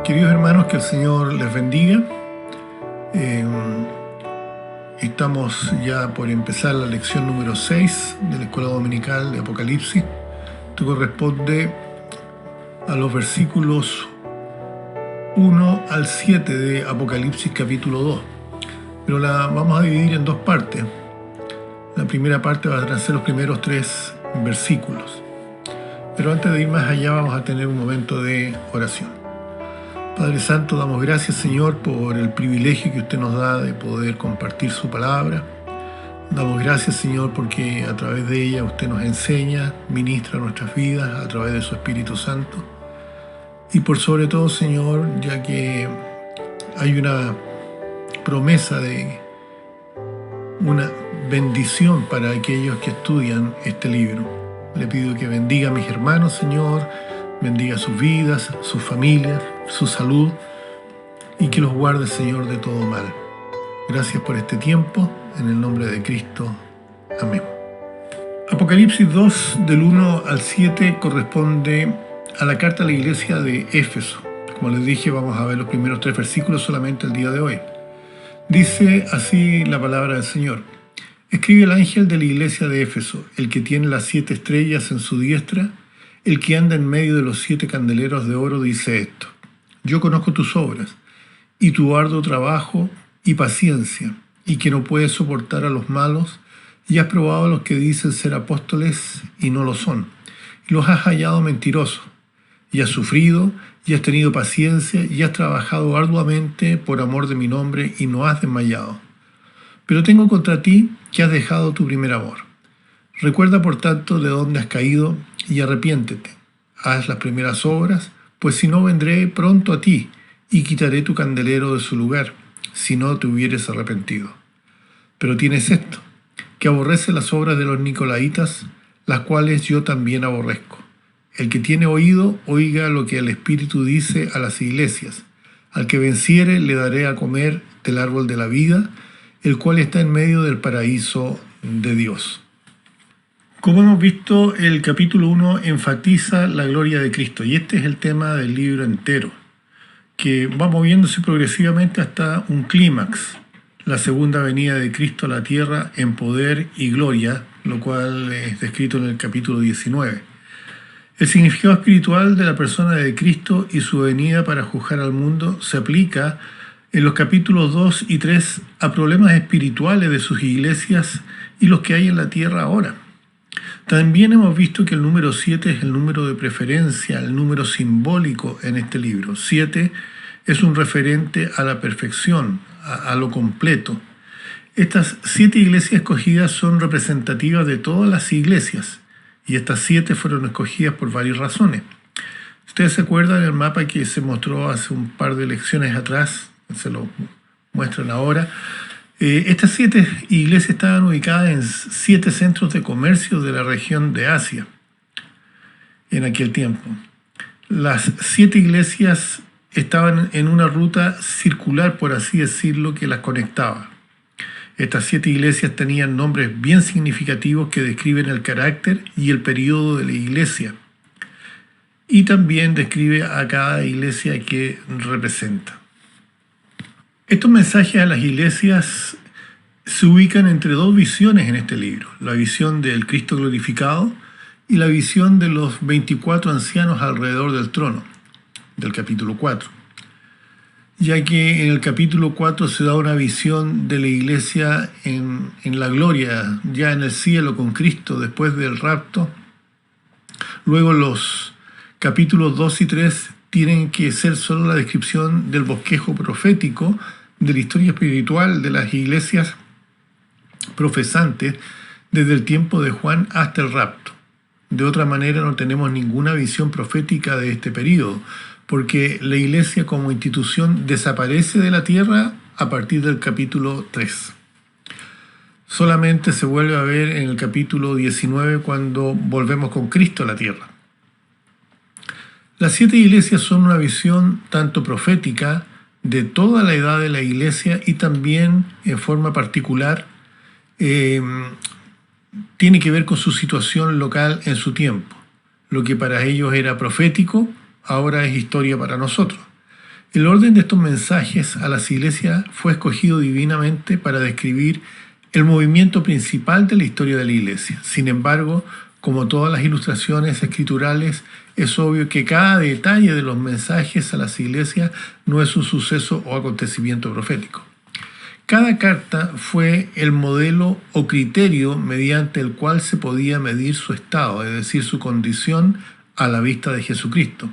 Queridos hermanos, que el Señor les bendiga. Estamos ya por empezar la lección número 6 de la Escuela Dominical de Apocalipsis. Esto corresponde a los versículos 1 al 7 de Apocalipsis capítulo 2. Pero la vamos a dividir en dos partes. La primera parte va a ser los primeros 3 versículos. Pero antes de ir más allá vamos a tener un momento de oración. Padre Santo, damos gracias, Señor, por el privilegio que usted nos da de poder compartir su palabra. Damos gracias, Señor, porque a través de ella usted nos enseña, ministra nuestras vidas a través de su Espíritu Santo. Y por sobre todo, Señor, ya que hay una promesa de una bendición para aquellos que estudian este libro. Le pido que bendiga a mis hermanos, Señor, bendiga sus vidas, sus familias, su salud, y que los guarde, Señor, de todo mal. Gracias por este tiempo, en el nombre de Cristo. Amén. Apocalipsis 2, del 1 al 7, corresponde a la carta a la iglesia de Éfeso. Como les dije, vamos a ver los primeros 3 versículos solamente el día de hoy. Dice así la palabra del Señor. Escribe el ángel de la iglesia de Éfeso, el que tiene las 7 estrellas en su diestra, el que anda en medio de los 7 candeleros de oro, dice esto: Yo conozco tus obras, y tu arduo trabajo y paciencia, y que no puedes soportar a los malos, y has probado a los que dicen ser apóstoles y no lo son, y los has hallado mentirosos, y has sufrido, y has tenido paciencia, y has trabajado arduamente por amor de mi nombre, y no has desmayado. Pero tengo contra ti que has dejado tu primer amor. Recuerda, por tanto, de dónde has caído, y arrepiéntete. Haz las primeras obras, pues si no, vendré pronto a ti, y quitaré tu candelero de su lugar, si no te hubieres arrepentido. Pero tienes esto, que aborrece las obras de los nicolaítas, las cuales yo también aborrezco. El que tiene oído, oiga lo que el Espíritu dice a las iglesias. Al que venciere, le daré a comer del árbol de la vida, el cual está en medio del paraíso de Dios. Como hemos visto, el capítulo 1 enfatiza la gloria de Cristo, y este es el tema del libro entero, que va moviéndose progresivamente hasta un clímax, la segunda venida de Cristo a la tierra en poder y gloria, lo cual es descrito en el capítulo 19. El significado espiritual de la persona de Cristo y su venida para juzgar al mundo se aplica en los capítulos 2 y 3 a problemas espirituales de sus iglesias y los que hay en la tierra ahora. También hemos visto que el número 7 es el número de preferencia, el número simbólico en este libro. 7 es un referente a la perfección, a lo completo. Estas 7 iglesias escogidas son representativas de todas las iglesias, y estas 7 fueron escogidas por varias razones. Ustedes se acuerdan del mapa que se mostró hace un par de lecciones atrás, se lo muestran ahora. Estas 7 iglesias estaban ubicadas en 7 centros de comercio de la región de Asia en aquel tiempo. Las 7 iglesias estaban en una ruta circular, por así decirlo, que las conectaba. Estas 7 iglesias tenían nombres bien significativos que describen el carácter y el periodo de la iglesia. Y también describe a cada iglesia que representa. Estos mensajes a las iglesias se ubican entre 2 visiones en este libro: la visión del Cristo glorificado y la visión de los 24 ancianos alrededor del trono, del capítulo 4. Ya que en el capítulo 4 se da una visión de la iglesia en la gloria, ya en el cielo con Cristo después del rapto. Luego los capítulos 2 y 3 tienen que ser solo la descripción del bosquejo profético de la historia espiritual de las iglesias profesantes desde el tiempo de Juan hasta el rapto. De otra manera no tenemos ninguna visión profética de este período, porque la iglesia como institución desaparece de la tierra a partir del capítulo 3. Solamente se vuelve a ver en el capítulo 19 cuando volvemos con Cristo a la tierra. Las 7 iglesias son una visión tanto profética de toda la edad de la iglesia y también en forma particular tiene que ver con su situación local en su tiempo. Lo que para ellos era profético, ahora es historia para nosotros. El orden de estos mensajes a las iglesias fue escogido divinamente para describir el movimiento principal de la historia de la iglesia. Sin embargo, como todas las ilustraciones escriturales, es obvio que cada detalle de los mensajes a las iglesias no es un suceso o acontecimiento profético. Cada carta fue el modelo o criterio mediante el cual se podía medir su estado, es decir, su condición a la vista de Jesucristo.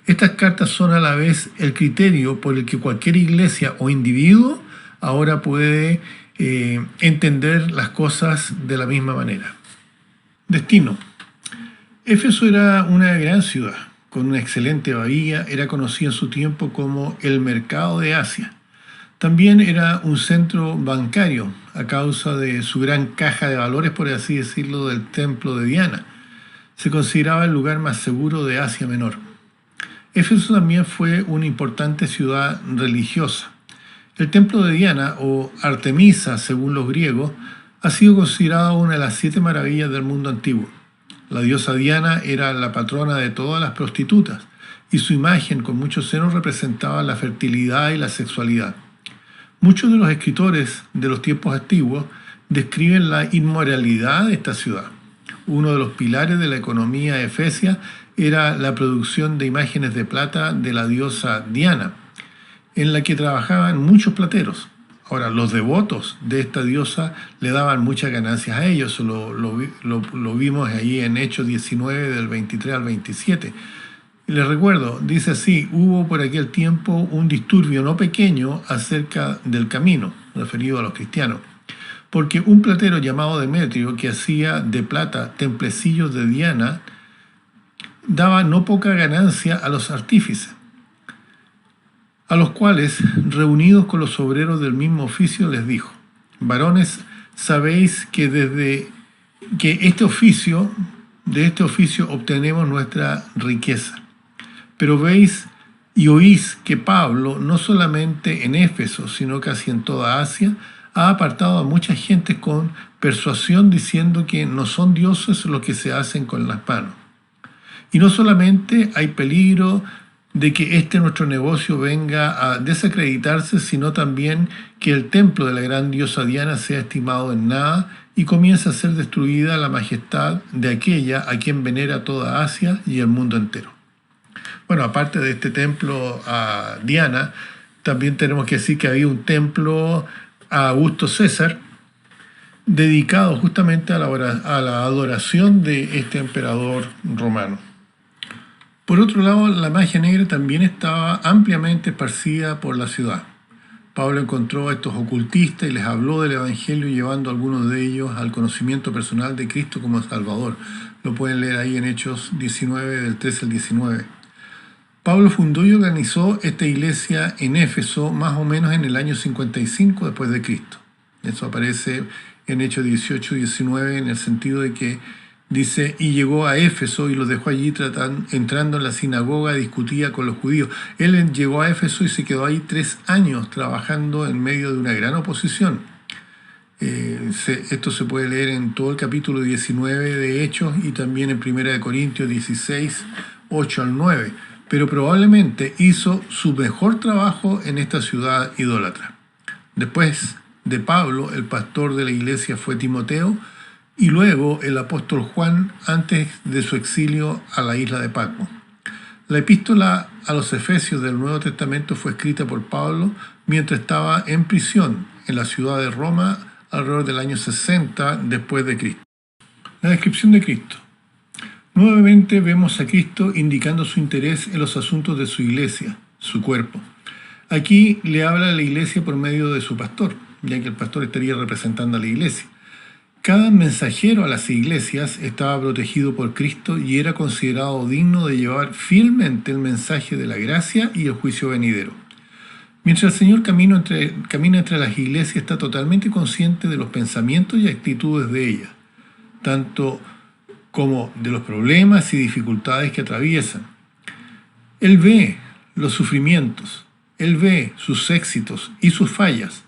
Estas cartas son a la vez el criterio por el que cualquier iglesia o individuo ahora puede entender las cosas de la misma manera. Destino. Éfeso era una gran ciudad, con una excelente bahía, era conocida en su tiempo como el mercado de Asia. También era un centro bancario, a causa de su gran caja de valores, por así decirlo, del templo de Diana. Se consideraba el lugar más seguro de Asia Menor. Éfeso también fue una importante ciudad religiosa. El templo de Diana, o Artemisa según los griegos, ha sido considerado una de las 7 maravillas del mundo antiguo. La diosa Diana era la patrona de todas las prostitutas, y su imagen con muchos senos representaba la fertilidad y la sexualidad. Muchos de los escritores de los tiempos antiguos describen la inmoralidad de esta ciudad. Uno de los pilares de la economía efesia era la producción de imágenes de plata de la diosa Diana, en la que trabajaban muchos plateros. Ahora, los devotos de esta diosa le daban muchas ganancias a ellos, lo vimos ahí en Hechos 19 del 23 al 27. Y les recuerdo, dice así: hubo por aquel tiempo un disturbio no pequeño acerca del camino, referido a los cristianos, porque un platero llamado Demetrio, que hacía de plata templecillos de Diana, daba no poca ganancia a los artífices, a los cuales, reunidos con los obreros del mismo oficio, les dijo: varones, sabéis que de este oficio obtenemos nuestra riqueza. Pero veis y oís que Pablo, no solamente en Éfeso, sino casi en toda Asia, ha apartado a mucha gente con persuasión, diciendo que no son dioses los que se hacen con las manos. Y no solamente hay peligro de que nuestro negocio venga a desacreditarse, sino también que el templo de la gran diosa Diana sea estimado en nada y comienza a ser destruida la majestad de aquella a quien venera toda Asia y el mundo entero. Bueno, aparte de este templo a Diana, también tenemos que decir que había un templo a Augusto César, dedicado justamente a la adoración de este emperador romano. Por otro lado, la magia negra también estaba ampliamente esparcida por la ciudad. Pablo encontró a estos ocultistas y les habló del Evangelio, llevando a algunos de ellos al conocimiento personal de Cristo como Salvador. Lo pueden leer ahí en Hechos 19, del 13 al 19. Pablo fundó y organizó esta iglesia en Éfeso más o menos en el año 55 después de Cristo. Eso aparece en Hechos 18 y 19 en el sentido de que dice: y llegó a Éfeso y los dejó allí entrando en la sinagoga, discutía con los judíos. Él llegó a Éfeso y se quedó ahí 3 años trabajando en medio de una gran oposición. Esto se puede leer en todo el capítulo 19 de Hechos y también en 1 Corintios 16, 8 al 9. Pero probablemente hizo su mejor trabajo en esta ciudad idólatra. Después de Pablo, el pastor de la iglesia fue Timoteo, y luego el apóstol Juan, antes de su exilio a la isla de Patmos. La epístola a los Efesios del Nuevo Testamento fue escrita por Pablo mientras estaba en prisión en la ciudad de Roma alrededor del año 60 después de Cristo. La descripción de Cristo. Nuevamente vemos a Cristo indicando su interés en los asuntos de su iglesia, su cuerpo. Aquí le habla a la iglesia por medio de su pastor, ya que el pastor estaría representando a la iglesia. Cada mensajero a las iglesias estaba protegido por Cristo y era considerado digno de llevar fielmente el mensaje de la gracia y el juicio venidero. Mientras el Señor camina entre las iglesias, está totalmente consciente de los pensamientos y actitudes de ellas, tanto como de los problemas y dificultades que atraviesan. Él ve los sufrimientos, Él ve sus éxitos y sus fallas.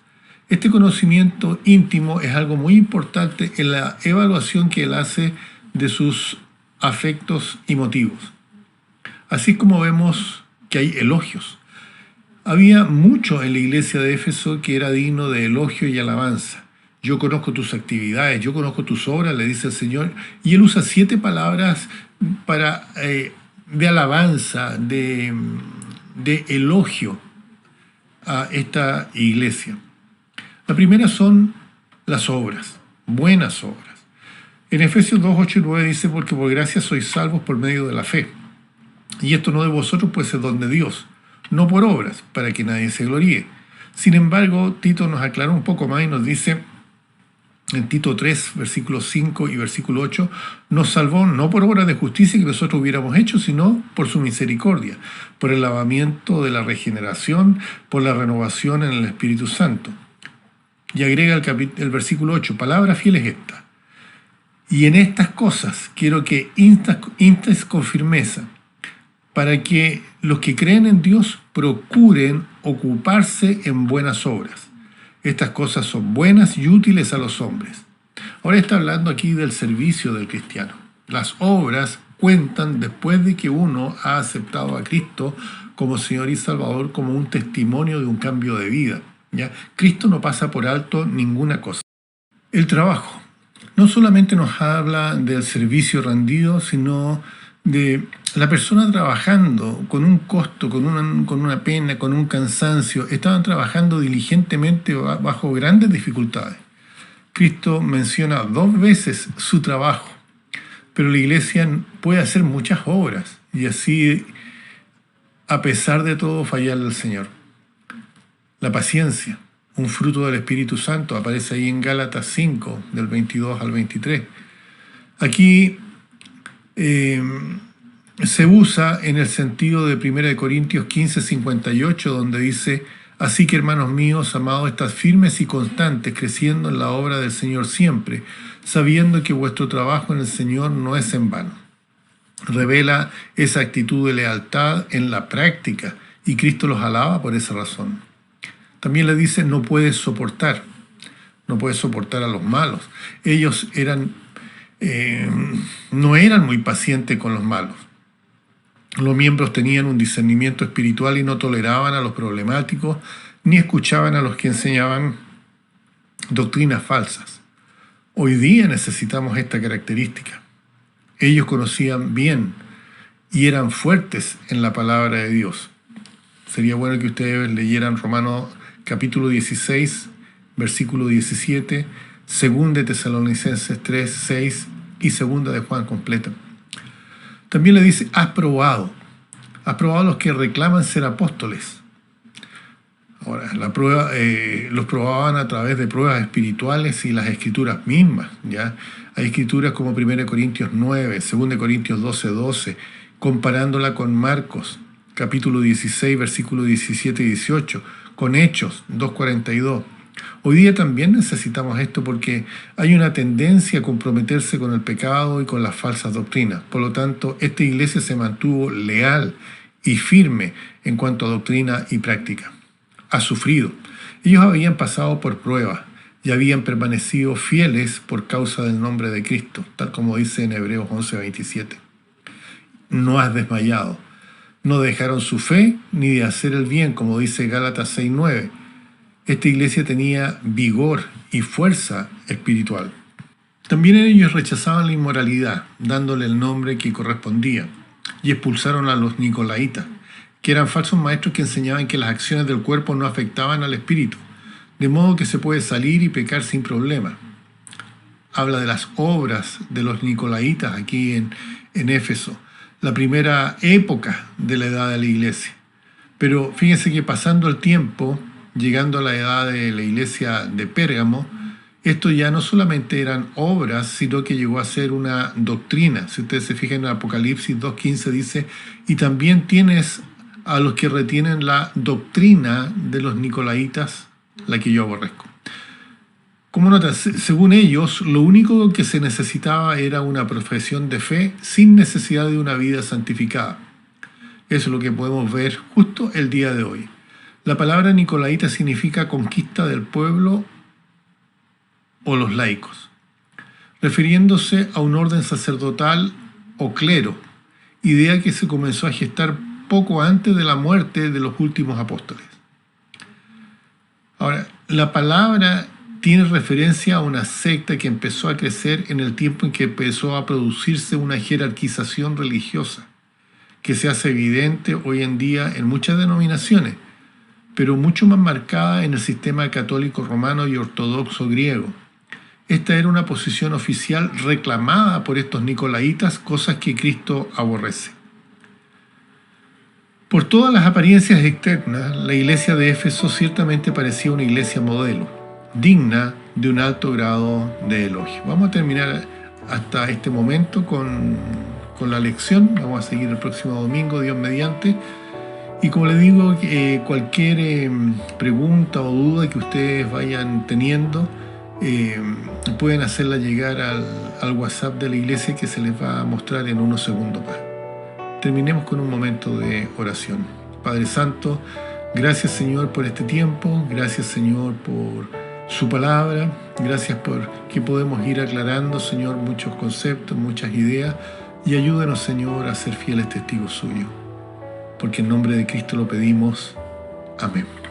Este conocimiento íntimo es algo muy importante en la evaluación que Él hace de sus afectos y motivos. Así como vemos que hay elogios. Había mucho en la iglesia de Éfeso que era digno de elogio y alabanza. Yo conozco tus actividades, yo conozco tus obras, le dice el Señor. Y él usa 7 palabras de alabanza, de elogio a esta iglesia. La primera son las obras, buenas obras. En Efesios 2, 8 y 9 dice, porque por gracia sois salvos por medio de la fe. Y esto no de vosotros, pues es don de Dios, no por obras, para que nadie se gloríe. Sin embargo, Tito nos aclara un poco más y nos dice, en Tito 3, versículos 5 y versículo 8, nos salvó no por obras de justicia que nosotros hubiéramos hecho, sino por su misericordia, por el lavamiento de la regeneración, por la renovación en el Espíritu Santo. Y agrega el versículo 8, palabra fiel es esta. Y en estas cosas quiero que instes con firmeza, para que los que creen en Dios procuren ocuparse en buenas obras. Estas cosas son buenas y útiles a los hombres. Ahora está hablando aquí del servicio del cristiano. Las obras cuentan después de que uno ha aceptado a Cristo como Señor y Salvador, como un testimonio de un cambio de vida. ¿Ya? Cristo no pasa por alto ninguna cosa. El trabajo no solamente nos habla del servicio rendido, sino de la persona trabajando con un costo, con una pena, con un cansancio. Estaban trabajando diligentemente bajo grandes dificultades. Cristo menciona 2 veces su trabajo, pero la iglesia puede hacer muchas obras y así, a pesar de todo, fallarle al Señor. La paciencia, un fruto del Espíritu Santo, aparece ahí en Gálatas 5, del 22 al 23. Aquí se usa en el sentido de 1 Corintios 15, 58, donde dice, así que hermanos míos, amados, estad firmes y constantes, creciendo en la obra del Señor siempre, sabiendo que vuestro trabajo en el Señor no es en vano. Revela esa actitud de lealtad en la práctica, y Cristo los alaba por esa razón. También le dice, no puedes soportar a los malos. Ellos no eran muy pacientes con los malos. Los miembros tenían un discernimiento espiritual y no toleraban a los problemáticos, ni escuchaban a los que enseñaban doctrinas falsas. Hoy día necesitamos esta característica. Ellos conocían bien y eran fuertes en la palabra de Dios. Sería bueno que ustedes leyeran Romanos capítulo 16, versículo 17, 2 de Tesalonicenses 3, 6 y 2 de Juan completa. También le dice, has probado a los que reclaman ser apóstoles. Ahora, los probaban a través de pruebas espirituales y las escrituras mismas. ¿Ya? Hay escrituras como 1 Corintios 9, 2 Corintios 12, 12, comparándola con Marcos, capítulo 16, versículo 17 y 18, con Hechos 2:42. Hoy día también necesitamos esto porque hay una tendencia a comprometerse con el pecado y con las falsas doctrinas. Por lo tanto, esta iglesia se mantuvo leal y firme en cuanto a doctrina y práctica. Ha sufrido. Ellos habían pasado por pruebas y habían permanecido fieles por causa del nombre de Cristo, tal como dice en Hebreos 11:27. No has desmayado. No dejaron su fe ni de hacer el bien, como dice Gálatas 6:9. Esta iglesia tenía vigor y fuerza espiritual. También ellos rechazaban la inmoralidad, dándole el nombre que correspondía, y expulsaron a los nicolaitas, que eran falsos maestros que enseñaban que las acciones del cuerpo no afectaban al espíritu, de modo que se puede salir y pecar sin problema. Habla de las obras de los nicolaitas aquí en Éfeso, la primera época de la edad de la iglesia. Pero fíjense que pasando el tiempo, llegando a la edad de la iglesia de Pérgamo, esto ya no solamente eran obras, sino que llegó a ser una doctrina. Si ustedes se fijan en Apocalipsis 2:15 dice, y también tienes a los que retienen la doctrina de los nicolaitas, la que yo aborrezco. Como notas, según ellos, lo único que se necesitaba era una profesión de fe sin necesidad de una vida santificada. Eso es lo que podemos ver justo el día de hoy. La palabra nicolaita significa conquista del pueblo o los laicos, refiriéndose a un orden sacerdotal o clero, idea que se comenzó a gestar poco antes de la muerte de los últimos apóstoles. Ahora, la palabra tiene referencia a una secta que empezó a crecer en el tiempo en que empezó a producirse una jerarquización religiosa, que se hace evidente hoy en día en muchas denominaciones, pero mucho más marcada en el sistema católico romano y ortodoxo griego. Esta era una posición oficial reclamada por estos nicolaitas, cosas que Cristo aborrece. Por todas las apariencias externas, la iglesia de Éfeso ciertamente parecía una iglesia modelo, digna de un alto grado de elogio. Vamos a terminar hasta este momento con la lección. Vamos a seguir el próximo domingo, Dios mediante. Y como les digo, cualquier pregunta o duda que ustedes vayan teniendo, pueden hacerla llegar al WhatsApp de la iglesia, que se les va a mostrar en unos segundos más. Terminemos con un momento de oración. Padre Santo, gracias Señor por este tiempo, gracias Señor por su palabra, gracias por que podemos ir aclarando, Señor, muchos conceptos, muchas ideas, y ayúdanos, Señor, a ser fieles testigos suyos. Porque en nombre de Cristo lo pedimos. Amén.